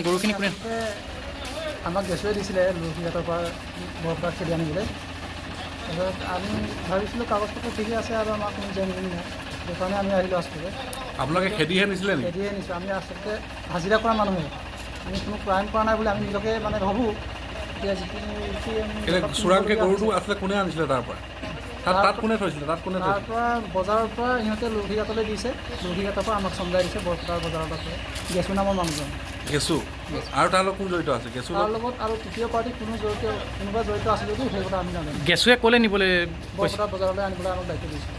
গৰুখিনি কোনে আমাক গেছুৱে দিছিলে লুহিঘাটৰ পৰা বৰপথ খেদি আনিবলৈ। তাৰপিছত আমি ভাবিছিলোঁ কাগজ পত্ৰ ঠিকে আছে আৰু আমাক কোনো জেং জেং নাই, সেইকাৰণে আমি আহিলোঁ আচলতে। আপোনালোকে খেদিহে নিছিলে নেকি? খেদিহে নিছোঁ। আমি আচলতে হাজিৰা কৰা মানুহে, আমি কোনো ক্ৰাইম কৰা নাই বুলি আমি নিজকে মানে ভাবোঁ। এতিয়া যিখিনি চোৰাংকৈ গৰুটো আচলতে কোনে আনিছিলে তাৰ পৰা? তাত কোনে থৈছিলে? তাৰ পৰা বজাৰৰ পৰা ইহঁতে লুহিঘাটলৈ দিছে, লুহিঘাটৰ পৰা আমাক চমজাই দিছে বৰপথাৰ বজাৰত আছে গেছু নামৰ মানুহজন। গেছু আৰু তাৰ লগত কোন জড়িত আছে? গেছু তাৰ লগত আৰু তৃতীয় পাৰ্টি কোনোবা জড়িত আছে যদিও সেই কথা আমি নাজানো। গেছুৱে ক'লে নিবলৈ বৰপথাৰ বজাৰলৈ আনিবলৈ আমাক দায়িত্ব দিছে।